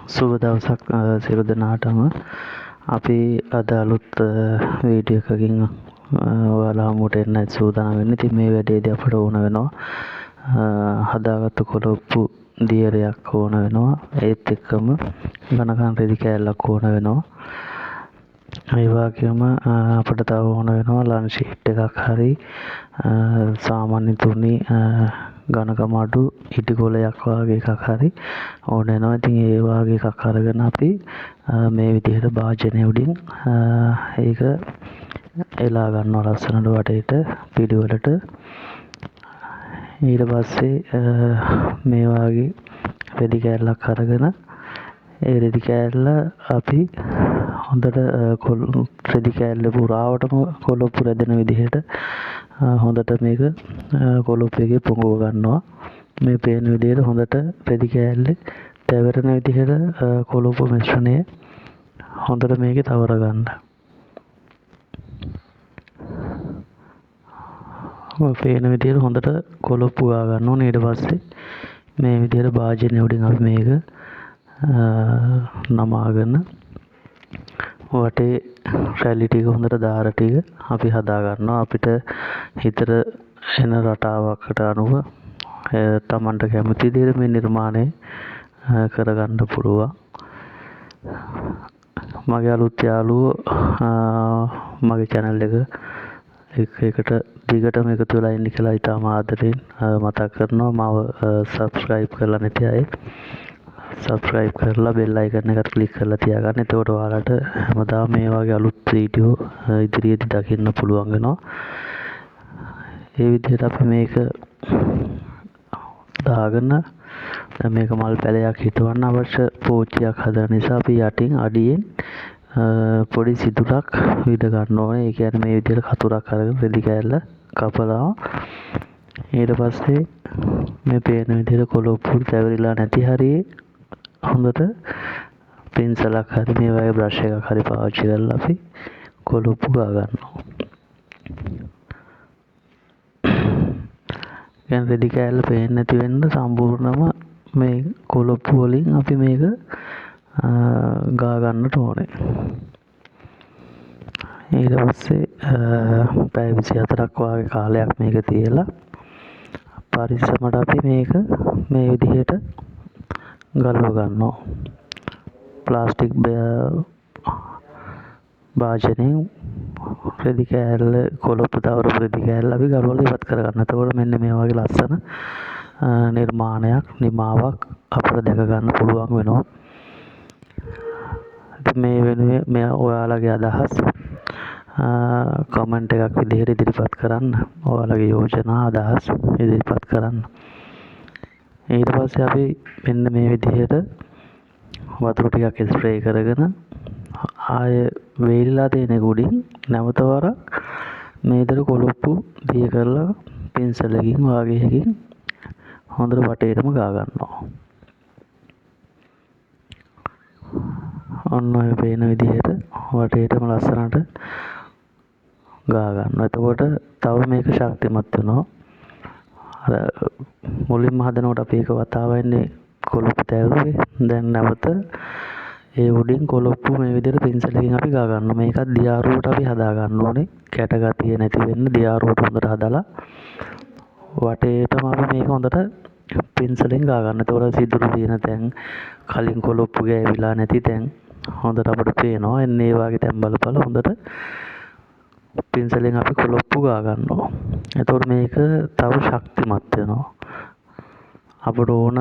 සුබ දවසක් සියලු දෙනාටම. අපි අද අලුත් වීඩියෝ එකකින් ඔයාලා හමුවට එන්න සූදානම් වෙන්නේ. ඉතින් මේ වැඩේදී අපට ඕන වෙනවා හදාගත්තු කොලොප්පු දියරයක් ඕන වෙනවා. ඒත් එක්කම ඝනකම් රෙදි කෑල්ලක් ඕන වෙනවා. ඒ වගේම අපිට තව ඕන වෙනවා ලන්ච් ෂීට් එකක් හරි සාමාන්‍ය තුනි ඝනකම අඩු ඉටි ගොලයක් වගේ එකක් හරි ඕන වෙනවා. ඉතින් ඒ වගේ එකක් අරගෙන අපි මේ විදිහට භාජනය උඩින් ඒක එලා ගන්නවා ලස්සනට වටේට පිළිවෙලට. ඊට පස්සේ මේ වගේ රෙදි කෑල්ලක් අරගෙන ඒ රෙදි කෑල්ල අපි හොඳට රෙදි කෑල්ල පුරාවටම කොලොප්පු රැදෙන විදිහට හොඳට මේක කොලොප්පු එකේ පොඟව ගන්නවා. මේ පේන විදිහට හොඳට රෙදි කෑල්ලේ තැවරෙන විදිහට කොලොප්පු මිශ්‍රණය හොඳට මේකේ තවර ගන්න. ඔය පේන විදිහට හොඳට කොලොප්පු ගා ගන්න ඕනේ. ඊට පස්සේ මේ විදිහට භාජනය උඩින් අපි මේක නමාගෙන වටේ රැලි ටික හොඳට දාර ටික අපි හදා ගන්නවා. අපිට හිතට එන රටාවකට අනුව තමන්ට කැමති විදිහට මේ නිර්මාණය කරගන්න පුළුවන්. මගේ අලුත් යාළුවෝ මගේ channel එකට දිගටම එකතු වෙලා ඉන්න කියලා ඉතාම ආදරෙන් මතක් කරනවා. මාව subscribe කරලා නැති අය subscribe කරලා bell icon එකට click කරලා තියාගන්න. එතකොට ඔයාලට හැමදාම මේ වගේ අලුත් වීඩියෝ ඉදිරියේදී දකින්න පුළුවන් වෙනවා. ඒ විදිහට අපි මේක දාගෙන දැන් මේක මල් පැලයක් හිටවන්න අවශ්‍ය පෝච්චියක් හදන නිසා අපි යටින් අඩියෙන් පොඩි සිදුරක් විද ගන්න ඕනේ. ඒ කියන්නේ මේ විදිහට කතුරක් අරගෙන රෙදි කෑල්ල කපලා ඊට පස්සේ මේ පේන විදිහට කොලොප්පු තැවරිලා නැති හරියේ හොඳට පෙන්සලක් හරි මේ වගේ බ්‍රෂ් එකක් හරි පාවිච්චි කරලා අපි කොලොප්පු ගා ගන්නවා. දැන් රෙදි කෑල්ල පේන්නේ නැති වෙන්න සම්පූර්ණම මේ කොලොප්පු වලින් අපි මේක ගා ගන්නට ඕනේ. ඊට පස්සේ පැය 24ක් වගේ කාලයක් මේක තියලා පරිස්සමට අපි මේක මේ විදිහට ගලව ගන්නවා. ප්ලාස්ටික් භාජනයෙන් රෙදි කෑල්ල කොලොප්පු තවරපු රෙදි කෑල්ල අපි ගලවලා ඉවත් කර ගන්න. එතකොට මෙන්න මේ වගේ ලස්සන නිර්මාණයක් නිමාවක් අපිට දැක ගන්න පුළුවන් වෙනවා. මේ වෙනුවේ මේ ඔයාලගේ අදහස් කමෙන්ට් එකක් විදිහට ඉදිරිපත් කරන්න. ඔයාලගේ යෝජනා අදහස් ඉදිරිපත් කරන්න. ඊට පස්සේ අපි මෙන්න මේ විදිහට වතුර ටිකක් ස්ප්‍රේ කරගෙන ආය වේලිලා තියෙන උඩින් නැවත වරක් මේ විදිහට කොලොප්පු දිය කරලා පෙන්සලකින් වාගේකින් හොඳට වටේටම ගා ගන්නවා. ඔන්න ඔය පේන විදිහට වටේටම ලස්සනට ගා ගන්නවා. එතකොට තව මේක ශක්තිමත් වෙනවා. අර මුලින්ම හදනකොට අපි ඒක වතාව වෙන්නේ කොලොප්පු තැවරුවේ. දැන් නැවත ඒ උඩින් කොලොප්පු මේ විදිහට පෙන්සලකින් අපි ගා ගන්නවා. මේකත් දියාරුවට අපි හදා ගන්න ඕනේ. කැට ගතිය නැති වෙන්න දියාරුවට හොඳට හදලා වටේටම අපි මේක හොඳට පෙන්සලෙන් ගා ගන්න. එතකොට සිදුරු තියෙන තැන් කලින් කොලොප්පු ගෑවිලා නැති තැන් හොඳට අපිට පේනවා. එන්න ඒ වගේ තැන් බලපල හොඳට පෙන්සලෙන් අපි කොලොප්පු ගා ගන්නවා. එතකොට මේක තව ශක්තිමත් වෙනවා. අපිට ඕන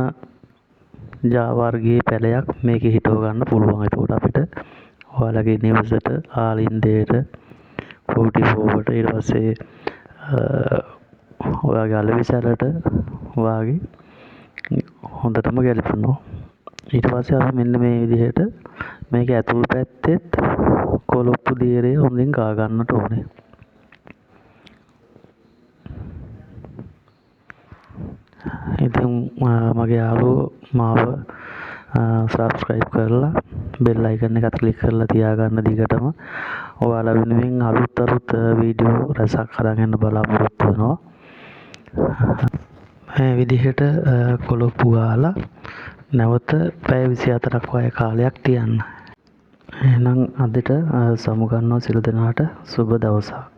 වර්ගයේ පැලයක් මේකේ හිටව ගන්න පුළුවන්. එතකොට අපිට ඔයාලගේ නිවසට ආලින්දයට පොටිපෝවට ඊට පස්සේ ඔයාගේ අලෙවිසලට වාගේ හොඳටම ගැලපෙනවා. ඊට පස්සේ අපි මෙන්න මේ විදිහට මේක ඇතුල් පැත්තෙත් කොලොප්පු දියරේ හොඳින් ගා ගන්නට ඕනේ. ඉතින් මගේ යාළුවෝ මාව subscribe කරලා bell icon එකත් click කරලා තියාගන්න දිගටම. ඔයාලා වෙනුවෙන් අලුත් වීඩියෝ රසක් අරන් එන්න බලාපොරොත්තු වෙනවා. මේ විදිහට කොලොප්පු ගාලා නැවත පැය 24ක් වගේ කාලයක් තියන්න. එහෙනම් අදට සමුගන්නවා සියලු දෙනාට සුබ දවසක්.